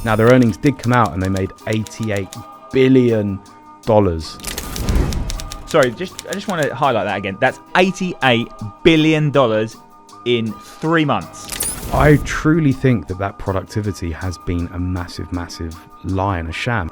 Now, their earnings did come out and they made $88 billion. Sorry, I just want to highlight that again. That's $88 billion in 3 months. I truly think that productivity has been a massive, massive lie and a sham.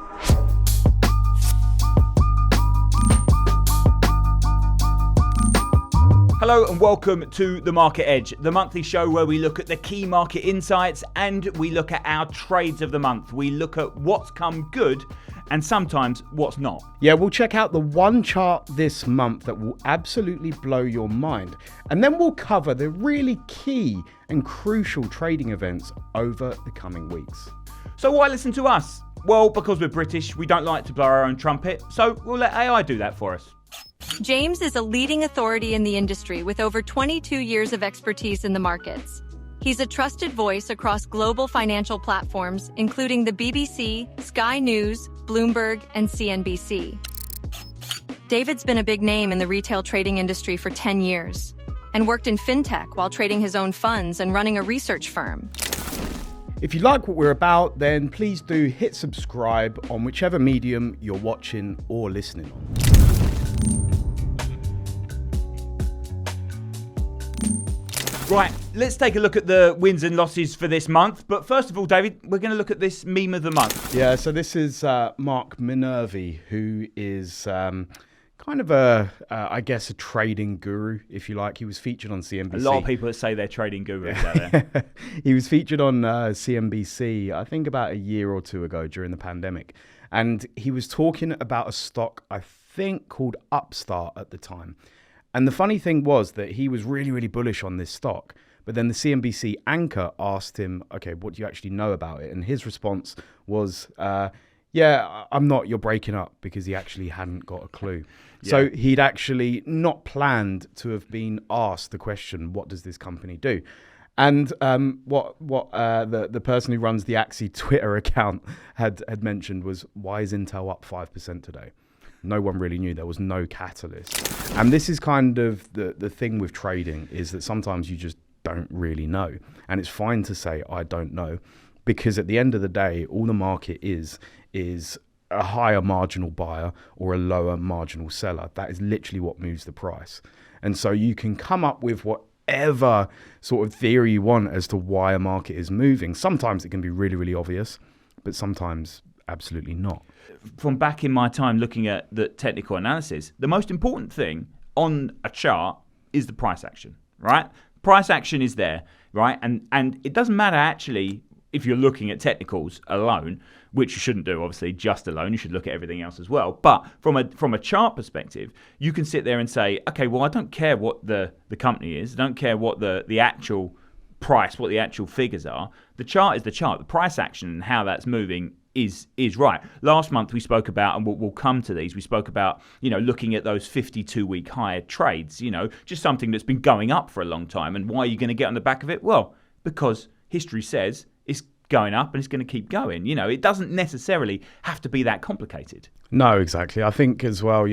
Hello and welcome to The Market Edge, the monthly show where we look at the key market insights and we look at our trades of the month. We look at what's come good and sometimes what's not. Yeah, we'll check out the one chart this month that will absolutely blow your mind. And then we'll cover the really key and crucial trading events over the coming weeks. So why listen to us? Well, because we're British, we don't like to blow our own trumpet, so we'll let AI do that for us. James is a leading authority in the industry with over 22 years of expertise in the markets. He's a trusted voice across global financial platforms, including the BBC, Sky News, Bloomberg, and CNBC. David's been a big name in the retail trading industry for 10 years and worked in fintech while trading his own funds and running a research firm. If you like what we're about, then please do hit subscribe on whichever medium you're watching or listening on. Right, let's take a look at the wins and losses for this month. But first of all, David, we're going to look at this meme of the month. Yeah, so this is Mark Minervi, who is kind of I guess, a trading guru, if you like. He was featured on CNBC. A lot of people that say they're trading gurus out there. He was featured on CNBC, I think about a year or two ago during the pandemic. And he was talking about a stock, I think, called Upstart at the time. And the funny thing was that he was really, really bullish on this stock. But then the CNBC anchor asked him, okay, what do you actually know about it? And his response was, yeah, I'm not, you're breaking up, because he actually hadn't got a clue. Yeah. So he'd actually not planned to have been asked the question, what does this company do? And what the person who runs the Axi Twitter account had mentioned was, why is Intel up 5% today? No one really knew. There was no catalyst. And this is kind of the thing with trading, is that sometimes you just don't really know. And it's fine to say, I don't know, because at the end of the day, all the market is a higher marginal buyer or a lower marginal seller. That is literally what moves the price. And so you can come up with whatever sort of theory you want as to why a market is moving. Sometimes it can be really, really obvious, but sometimes absolutely not. From back in my time looking at the technical analysis, the most important thing on a chart is the price action, right? Price action is there, right? And it doesn't matter actually if you're looking at technicals alone, which you shouldn't do, obviously, just alone. You should look at everything else as well. But from a chart perspective, you can sit there and say, okay, well, I don't care what the company is. I don't care what the actual price, what the actual figures are. The chart is the chart. The price action and how that's moving is right. Last month we spoke about, and we'll come to these, we spoke about, looking at those 52-week higher trades, just something that's been going up for a long time. And why are you going to get on the back of it? Well, because history says it's going up and it's going to keep going. It doesn't necessarily have to be that complicated. No, exactly. I think as well,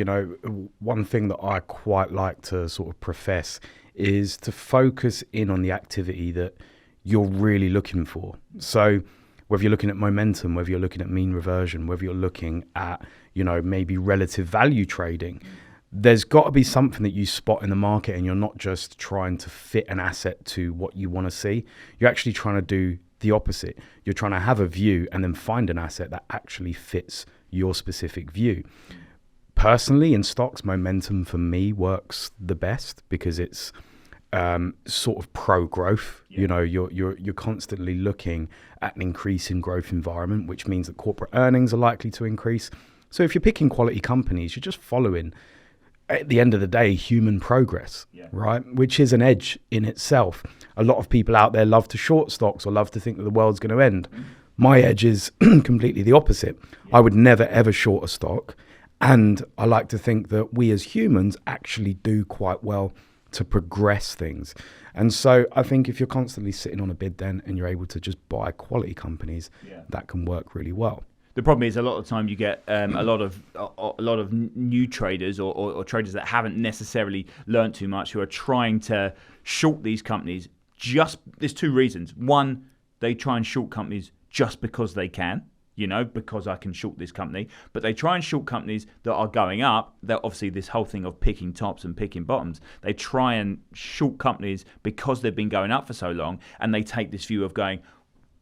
one thing that I quite like to sort of profess is to focus in on the activity that you're really looking for. So whether you're looking at momentum, whether you're looking at mean reversion, whether you're looking at, maybe relative value trading, there's got to be something that you spot in the market, and you're not just trying to fit an asset to what you want to see. You're actually trying to do the opposite. You're trying to have a view and then find an asset that actually fits your specific view. Personally, in stocks, momentum for me works the best because it's sort of pro-growth. Yeah. You're constantly looking at an increase in growth environment, which means that corporate earnings are likely to increase. So if you're picking quality companies, you're just following, at the end of the day, human progress, right? Which is an edge in itself. A lot of people out there love to short stocks or love to think that the world's going to end. My edge is completely the opposite. I would never, ever short a stock. And I like to think that we as humans actually do quite well to progress things. And so I think if you're constantly sitting on a bid then and you're able to just buy quality companies, that can work really well. The problem is a lot of the time you get a lot of new traders or traders that haven't necessarily learned too much who are trying to short these companies. There's two reasons. One, they try and short companies just because they can, because I can short this company. But they try and short companies that are going up. That obviously this whole thing of picking tops and picking bottoms. They try and short companies because they've been going up for so long, and they take this view of going,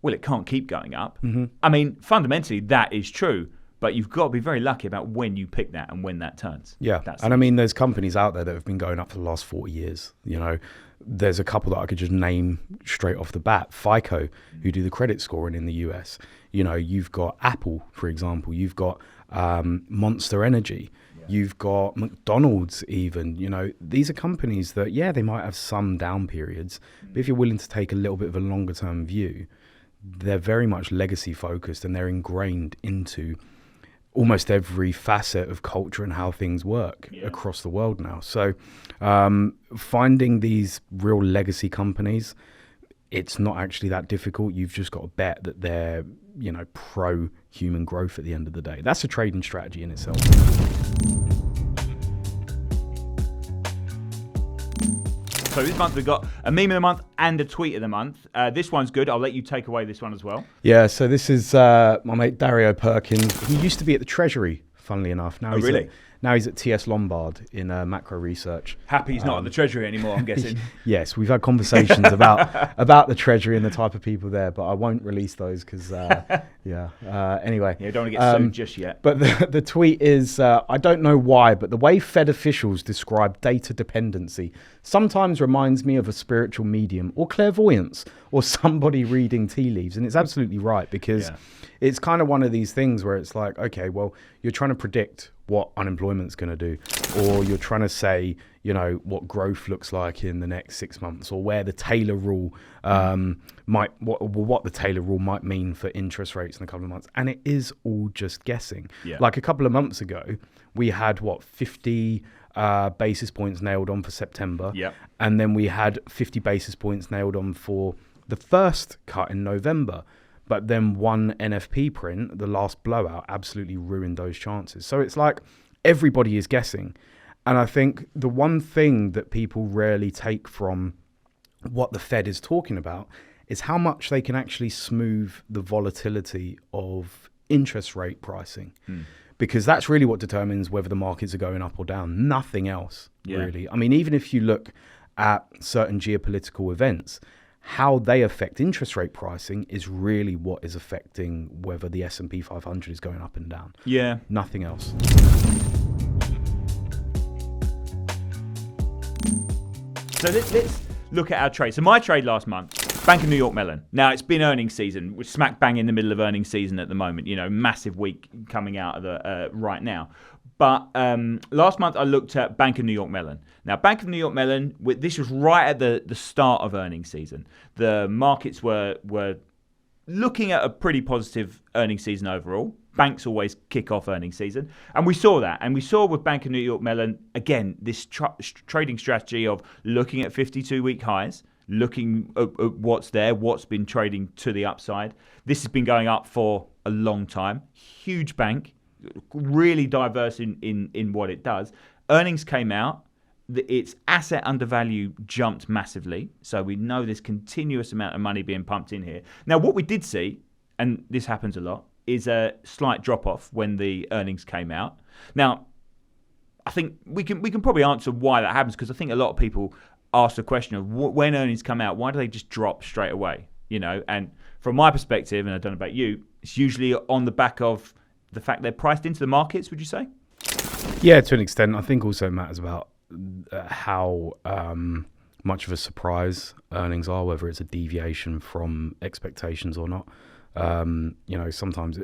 well, it can't keep going up. I mean, fundamentally, that is true. But you've got to be very lucky about when you pick that and when that turns. Yeah, and I mean, there's companies out there that have been going up for the last 40 years. There's a couple that I could just name straight off the bat. FICO, who do the credit scoring in the US. You've got Apple, for example. You've got Monster Energy. Yeah. You've got McDonald's even. These are companies that, they might have some down periods. But if you're willing to take a little bit of a longer term view, they're very much legacy focused, and they're ingrained into almost every facet of culture and how things work across the world now. So finding these real legacy companies, it's not actually that difficult. You've just got to bet that they're, pro human growth at the end of the day. That's a trading strategy in itself. So this month we've got a meme of the month and a tweet of the month. This one's good. I'll let you take away this one as well. Yeah, so this is my mate Dario Perkins. He used to be at the Treasury, funnily enough. Now he's at TS Lombard in macro research. Happy he's not at the Treasury anymore, I'm guessing. Yes, we've had conversations about the Treasury and the type of people there, but I won't release those because, anyway. Yeah, don't want to get sued just yet. But the tweet is, I don't know why, but the way Fed officials describe data dependency sometimes reminds me of a spiritual medium or clairvoyance or somebody reading tea leaves. And it's absolutely right, because it's kind of one of these things where it's like, okay, well, you're trying to predict what unemployment's going to do, or you're trying to say, what growth looks like in the next 6 months, or where the Taylor rule what the Taylor rule might mean for interest rates in a couple of months. And it is all just guessing. Yeah. Like a couple of months ago, we had 50 basis points nailed on for September. Yep. And then we had 50 basis points nailed on for the first cut in November. But then one NFP print, the last blowout, absolutely ruined those chances. So it's like everybody is guessing. And I think the one thing that people rarely take from what the Fed is talking about is how much they can actually smooth the volatility of interest rate pricing. Because that's really what determines whether the markets are going up or down. Nothing else, really. I mean, even if you look at certain geopolitical events, how they affect interest rate pricing is really what is affecting whether the S&P 500 is going up and down. Yeah. Nothing else. So let's look at our trade. So my trade last month, Bank of New York Mellon. Now, it's been earnings season. We're smack bang in the middle of earnings season at the moment. Massive week coming out of the right now. But last month I looked at Bank of New York Mellon. Now, Bank of New York Mellon, this was right at the start of earnings season. The markets were looking at a pretty positive earnings season overall. Banks always kick off earnings season. And we saw that. And we saw with Bank of New York Mellon, again, this trading strategy of looking at 52-week highs, looking at what's there, what's been trading to the upside. This has been going up for a long time. Huge bank. Really diverse in what it does. Earnings came out. Its asset undervalue jumped massively. So we know there's continuous amount of money being pumped in here. Now, what we did see, and this happens a lot, is a slight drop-off when the earnings came out. Now, I think we can probably answer why that happens, because I think a lot of people ask the question of when earnings come out, why do they just drop straight away? And from my perspective, and I don't know about you, it's usually on the back of the fact they're priced into the markets, would you say? Yeah, to an extent. I think also matters about how much of a surprise earnings are, whether it's a deviation from expectations or not. Sometimes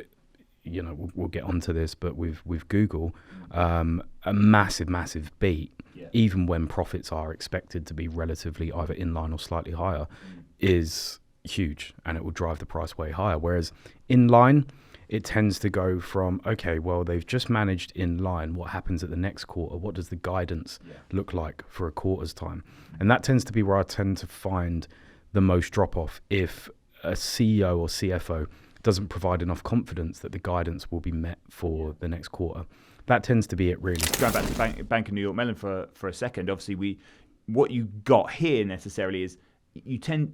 we'll get onto this, but with Google, a massive beat, even when profits are expected to be relatively either in line or slightly higher, is huge, and it will drive the price way higher. Whereas in line, it tends to go from, okay, well, they've just managed in line. What happens at the next quarter? What does the guidance look like for a quarter's time? And that tends to be where I tend to find the most drop-off if a CEO or CFO doesn't provide enough confidence that the guidance will be met for the next quarter. That tends to be it, really. Going back to Bank of New York Mellon for a second, obviously what you got here necessarily is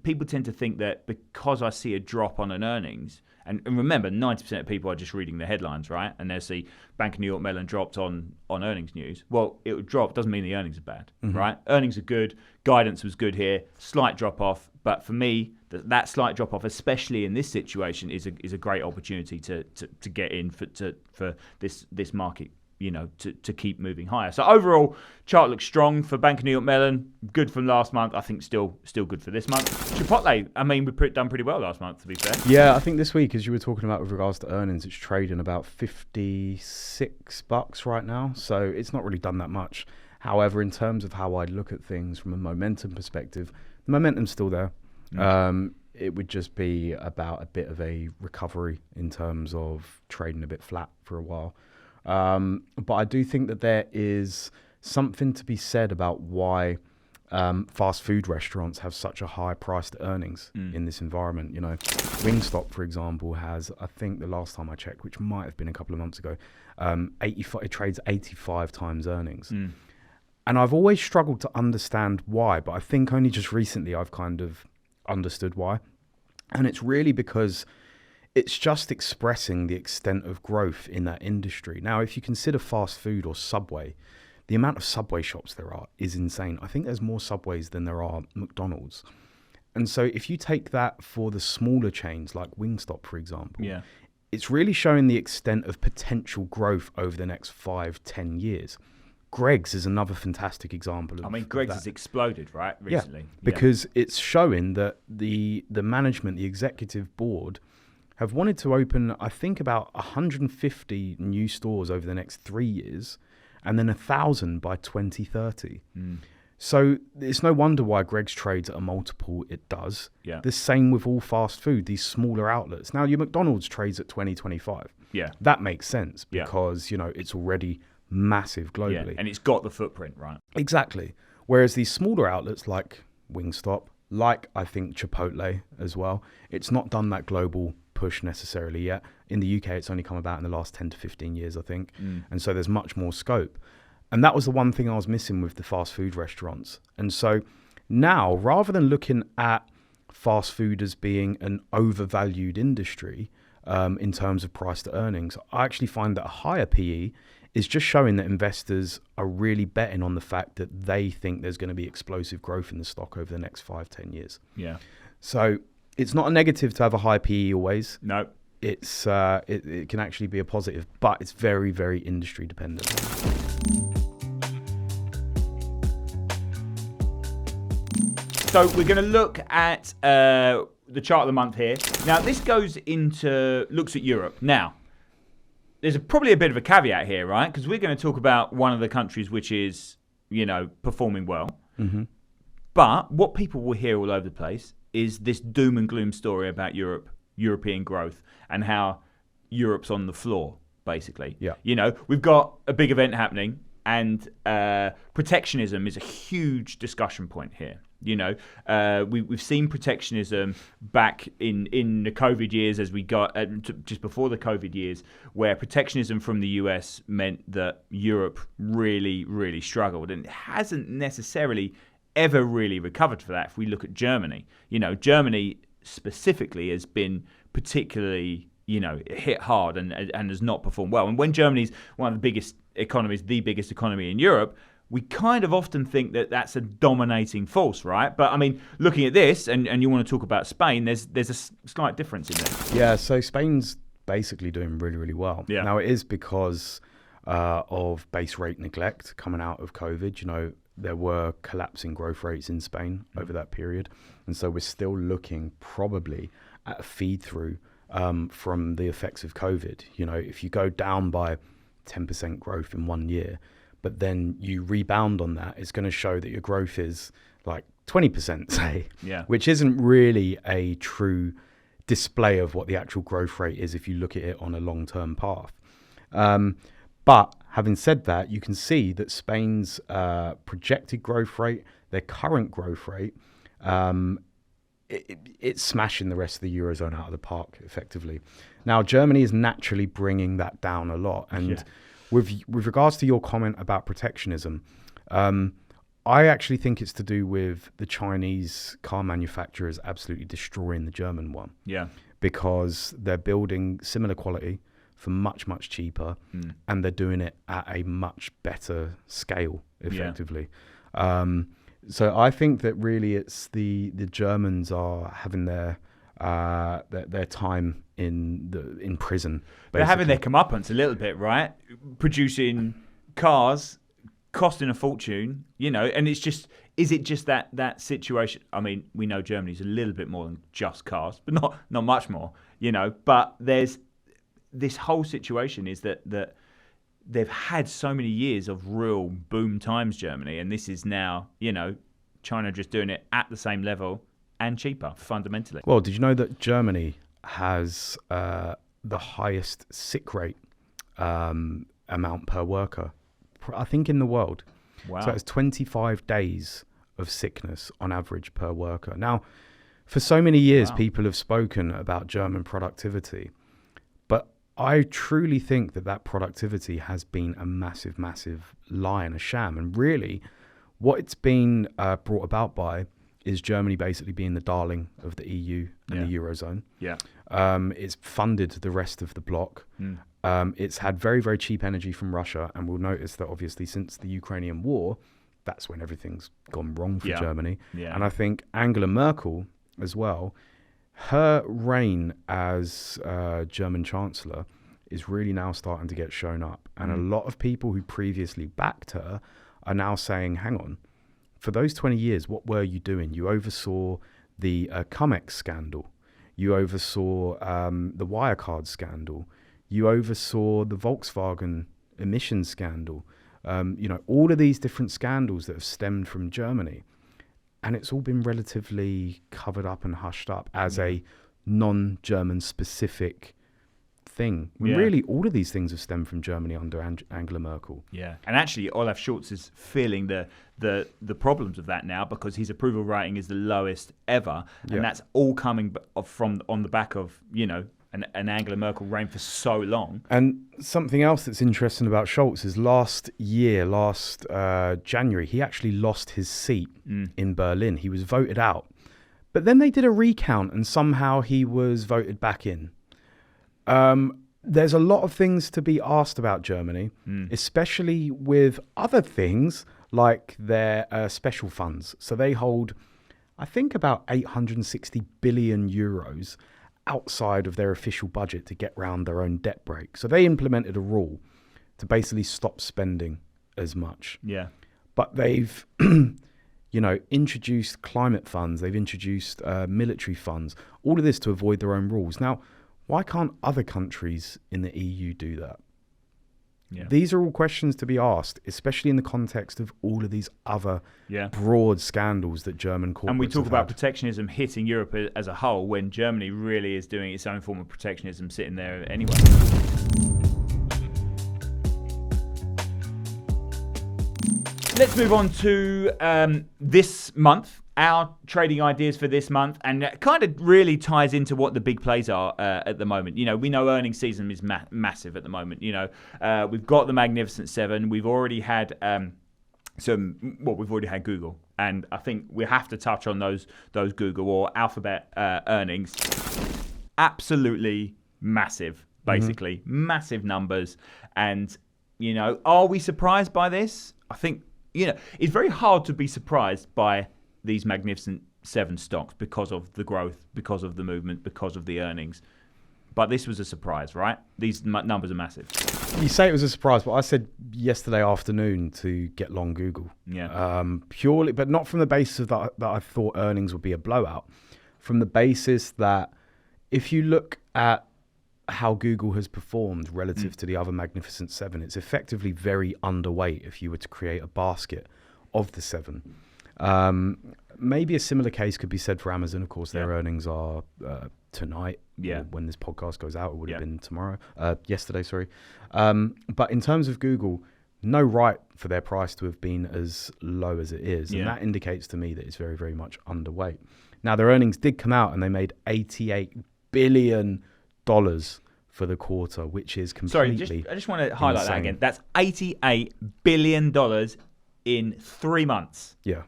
people tend to think that because I see a drop on an earnings And remember, 90% of people are just reading the headlines, right? And they'll see Bank of New York Mellon dropped on earnings news. Well, it would drop. Doesn't mean the earnings are bad, right? Earnings are good. Guidance was good here. Slight drop off. But for me, that slight drop off, especially in this situation, is a great opportunity to get in for this market, to keep moving higher. So overall, chart looks strong for Bank of New York Mellon. Good from last month. I think still good for this month. Chipotle, I mean, we done pretty well last month, to be fair. Yeah, I think this week, as you were talking about with regards to earnings, it's trading about $56 right now. So it's not really done that much. However, in terms of how I look at things from a momentum perspective, the momentum's still there. It would just be about a bit of a recovery in terms of trading a bit flat for a while. But I do think that there is something to be said about why fast food restaurants have such a high price to earnings in this environment. Wingstop, for example, has, I think the last time I checked, which might have been a couple of months ago, it trades 85 times earnings. And I've always struggled to understand why, but I think only just recently I've kind of understood why. And it's really because it's just expressing the extent of growth in that industry. Now, if you consider fast food or Subway, the amount of Subway shops there are is insane. I think there's more Subways than there are McDonald's. And so if you take that for the smaller chains like Wingstop, for example, it's really showing the extent of potential growth over the next 5-10 years. Greg's is another fantastic example. Greg's has exploded, right, recently. Because it's showing that the management, the executive board, have wanted to open, I think, about 150 new stores over the next 3 years, and then 1,000 by 2030. So it's no wonder why Greg's trades at a multiple it does. The same with all fast food, these smaller outlets. Now, your McDonald's trades at 2025. That makes sense because, it's already massive globally. And it's got the footprint, right? Exactly. Whereas these smaller outlets like Wingstop, like I think Chipotle as well, it's not done that global push necessarily yet. In the UK, it's only come about in the last 10 to 15 years, I think. And so there's much more scope. And that was the one thing I was missing with the fast food restaurants. And so now, rather than looking at fast food as being an overvalued industry in terms of price to earnings, I actually find that a higher PE is just showing that investors are really betting on the fact that they think there's going to be explosive growth in the stock over the next 5-10 years. So it's not a negative to have a high PE always. No. It's it can actually be a positive, but it's very, very industry dependent. So we're going to look at the chart of the month here. Now, this looks at Europe. Now, there's probably a bit of a caveat here, right? Because we're going to talk about one of the countries which is, performing well. But what people will hear all over the place is this doom and gloom story about European growth and how Europe's on the floor, basically. We've got a big event happening, and protectionism is a huge discussion point here. We've seen protectionism back in the COVID years, as we got just before the COVID years, where protectionism from the US meant that Europe really, really struggled, and it hasn't necessarily ever really recovered for that. If we look at Germany, Germany specifically has been particularly, hit hard and has not performed well. And when Germany's one of the biggest economies, the biggest economy in Europe, we kind of often think that that's a dominating force, right? But I mean, looking at this, and you want to talk about Spain, there's a slight difference in there. Yeah, so Spain's basically doing really, really well. Now, it is because of base rate neglect coming out of COVID. There were collapsing growth rates in Spain over that period. And so we're still looking probably at a feed through from the effects of COVID. If you go down by 10% growth in 1 year, but then you rebound on that, it's going to show that your growth is like 20%, say, which isn't really a true display of what the actual growth rate is if you look at it on a long-term path. But having said that, you can see that Spain's projected growth rate, their current growth rate, it's smashing the rest of the Eurozone out of the park, effectively. Now, Germany is naturally bringing that down a lot. And with regards to your comment about protectionism, I actually think it's to do with the Chinese car manufacturers absolutely destroying the German one. because they're building similar quality for much, much cheaper, and they're doing it at a much better scale, effectively. So I think that really it's the Germans are having their time in prison. They're having their comeuppance a little bit, right? Producing cars, costing a fortune, and it's just, is it just that situation? I mean, we know Germany's a little bit more than just cars, but not much more, but there's this whole situation is that they've had so many years of real boom times, Germany, and this is now, China just doing it at the same level and cheaper, fundamentally. Well, did you know that Germany has the highest sick rate amount per worker, I think, in the world? Wow. So it's 25 days of sickness on average per worker. Now, for so many years, people have spoken about German productivity, but I truly think that productivity has been a massive, massive lie and a sham. And really, what it's been brought about by is Germany basically being the darling of the EU and the Eurozone. Yeah. It's funded the rest of the bloc. It's had very, very cheap energy from Russia. And we'll notice that obviously since the Ukrainian war, that's when everything's gone wrong for Germany. Yeah. And I think Angela Merkel as well, her reign as German Chancellor is really now starting to get shown up. And a lot of people who previously backed her are now saying, hang on, for those 20 years, what were you doing? You oversaw the Cum-Ex scandal. You oversaw the Wirecard scandal. You oversaw the Volkswagen emissions scandal. All of these different scandals that have stemmed from Germany. And it's all been relatively covered up and hushed up as a non-German specific thing. Really, all of these things have stemmed from Germany under Angela Merkel. Yeah, and actually, Olaf Scholz is feeling the problems of that now because his approval rating is the lowest ever, and that's all coming from on the back of an Angela Merkel reign for so long. And something else that's interesting about Scholz is last January, he actually lost his seat in Berlin. He was voted out, but then they did a recount, and somehow he was voted back in. There's a lot of things to be asked about Germany, especially with other things like their special funds. So they hold, I think, about 860 billion euros outside of their official budget to get around their own debt brake. So they implemented a rule to basically stop spending as much. Yeah. But they've, introduced climate funds. They've introduced military funds. All of this to avoid their own rules. Now, why can't other countries in the EU do that? Yeah. These are all questions to be asked, especially in the context of all of these other broad scandals that German corporates have. And we talk about protectionism hitting Europe as a whole when Germany really is doing its own form of protectionism sitting there anyway. Let's move on to this month. Our trading ideas for this month, and it kind of really ties into what the big plays are at the moment. We know earnings season is massive at the moment. We've got the Magnificent Seven. We've already had we've already had Google, and I think we have to touch on those Google or Alphabet earnings. Absolutely massive, basically massive numbers. And are we surprised by this? I think it's very hard to be surprised by these Magnificent Seven stocks because of the growth, because of the movement, because of the earnings. But this was a surprise, right? These numbers are massive. You say it was a surprise, but I said yesterday afternoon to get long Google. Yeah. Purely, but not from the basis of that I thought earnings would be a blowout. From the basis that if you look at how Google has performed relative to the other Magnificent Seven, it's effectively very underweight if you were to create a basket of the seven. Maybe a similar case could be said for Amazon. Of course, their earnings are tonight. Yeah. When this podcast goes out, it would have been yesterday, sorry. But in terms of Google, no right for their price to have been as low as it is. And that indicates to me that it's very, very much underweight. Now, their earnings did come out and they made $88 billion for the quarter, which is completely Sorry, I just want to highlight insane. that again. That's $88 billion in 3 months. Yeah.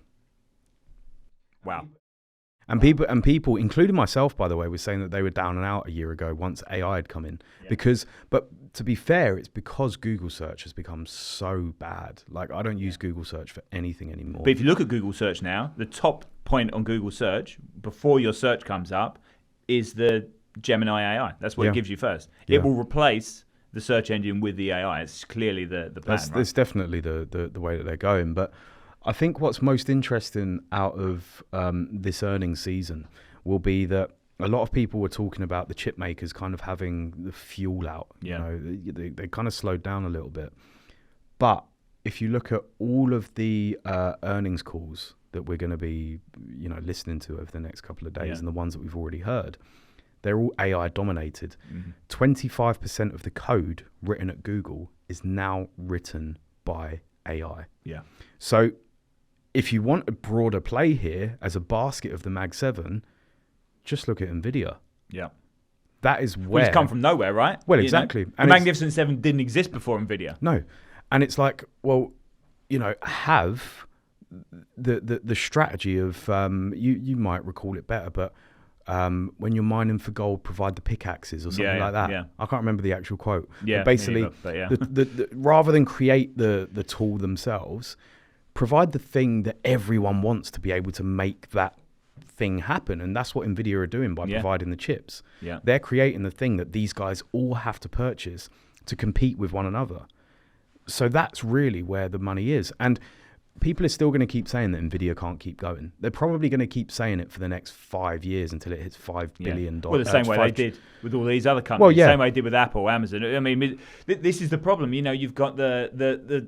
Wow. And people, including myself, by the way, were saying that they were down and out a year ago once AI had come in. Yeah. But to be fair, it's because Google search has become so bad. Like, I don't use Google search for anything anymore. But if you look at Google search now, the top point on Google search before your search comes up is the Gemini AI. That's what it gives you first. It will replace the search engine with the AI. It's clearly the plan. That's definitely the way that they're going. But I think what's most interesting out of this earnings season will be that a lot of people were talking about the chip makers kind of having the fuel out. Yeah. You know, they kind of slowed down a little bit. But if you look at all of the earnings calls that we're going to be, listening to over the next couple of days and the ones that we've already heard, they're all AI dominated. 25% of the code written at Google is now written by AI. Yeah. So if you want a broader play here as a basket of the Mag 7, just look at NVIDIA. Yeah. That is where... It's come from nowhere, right? Well, exactly. The Magnificent 7 didn't exist before NVIDIA. No. And it's like, well, have the strategy of, you might recall it better, but when you're mining for gold, provide the pickaxes or something like that. Yeah. I can't remember the actual quote. Yeah, but basically, rather than create the tool themselves, provide the thing that everyone wants to be able to make that thing happen. And that's what NVIDIA are doing by providing the chips. Yeah. They're creating the thing that these guys all have to purchase to compete with one another. So that's really where the money is. And people are still going to keep saying that NVIDIA can't keep going. They're probably going to keep saying it for the next 5 years until it hits $5 billion. Well, the same way they did with all these other companies. The same way they did with Apple, Amazon. I mean, this is the problem. You've got the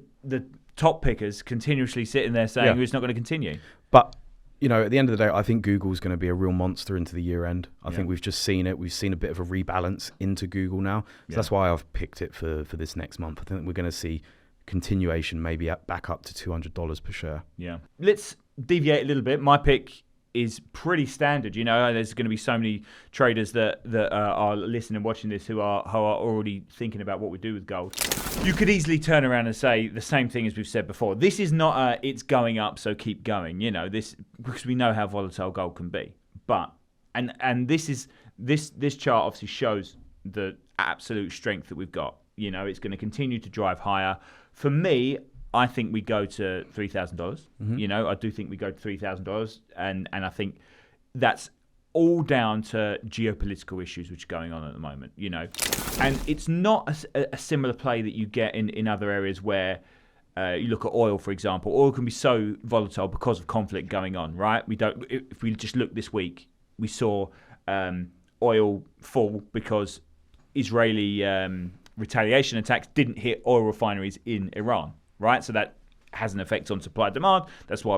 top pickers continuously sitting there saying it's not going to continue. But, at the end of the day, I think Google's going to be a real monster into the year end. I think we've just seen it. We've seen a bit of a rebalance into Google now. So that's why I've picked it for this next month. I think we're going to see continuation, maybe back up to $200 per share. Yeah. Let's deviate a little bit. My pick is pretty standard. There's going to be so many traders that are listening and watching this who are already thinking about what we do with gold. You could easily turn around and say the same thing as we've said before. This is not it's going up, so keep going. This, because we know how volatile gold can be. But and this chart obviously shows the absolute strength that we've got. It's going to continue to drive higher. For me, I think we go to $3,000. I do think we go to $3,000, and I think that's all down to geopolitical issues which are going on at the moment. And it's not a similar play that you get in other areas where you look at oil, for example. Oil can be so volatile because of conflict going on, right? If we just look this week, we saw oil fall because Israeli retaliation attacks didn't hit oil refineries in Iran. Right, so that has an effect on supply and demand. That's why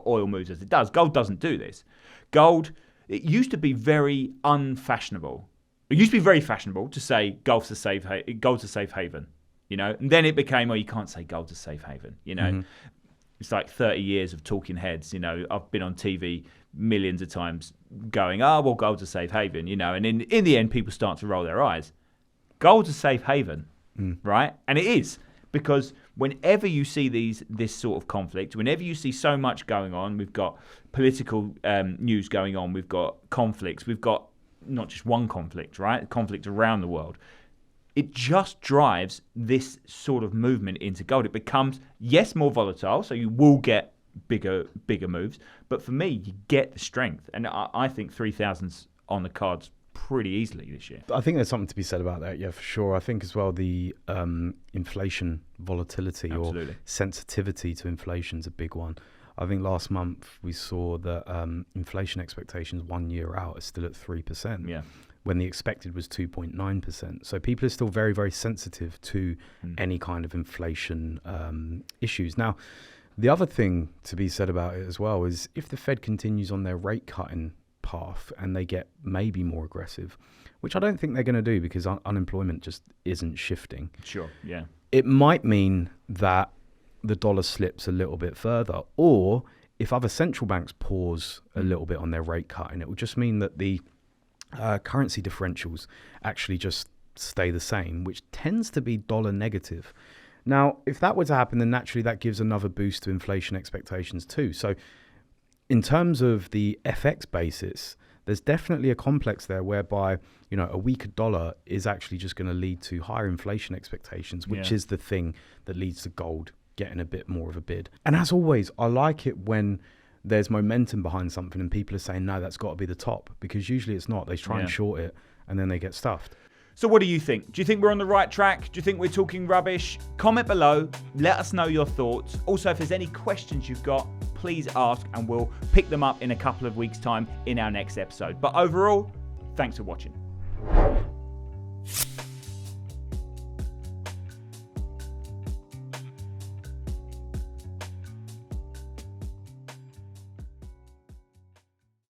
oil moves as it does. Gold doesn't do this. Gold, it used to be very unfashionable. It used to be very fashionable to say gold's a safe haven. And then it became, you can't say gold's a safe haven. It's like 30 years of talking heads. I've been on TV millions of times going, gold's a safe haven. And in the end, people start to roll their eyes. Gold's a safe haven, right? And it is. Because whenever you see this sort of conflict, whenever you see so much going on, we've got political news going on, we've got conflicts, we've got not just one conflict, right? Conflict around the world. It just drives this sort of movement into gold. It becomes, more volatile, so you will get bigger moves. But for me, you get the strength. And I think 3,000's on the cards pretty easily this year. I think there's something to be said about that, for sure. I think as well the inflation volatility or sensitivity to inflation is a big one. I think last month we saw that inflation expectations 1 year out are still at 3%, when the expected was 2.9%. So people are still very, very sensitive to any kind of inflation issues. Now, the other thing to be said about it as well is if the Fed continues on their rate cutting path and they get maybe more aggressive, which I don't think they're going to do because unemployment just isn't shifting. Sure, yeah. It might mean that the dollar slips a little bit further, or if other central banks pause a little bit on their rate cutting, it will just mean that the currency differentials actually just stay the same, which tends to be dollar negative. Now, if that were to happen, then naturally that gives another boost to inflation expectations too. So in terms of the FX basis, there's definitely a complex there whereby, you know, a weaker dollar is actually just going to lead to higher inflation expectations, which is the thing that leads to gold getting a bit more of a bid. And as always, I like it when there's momentum behind something and people are saying, no, that's got to be the top, because usually it's not. They try and short it and then they get stuffed. So what do you think? Do you think we're on the right track? Do you think we're talking rubbish? Comment below. Let us know your thoughts. Also, if there's any questions you've got, please ask and we'll pick them up in a couple of weeks' time in our next episode. But overall, thanks for watching.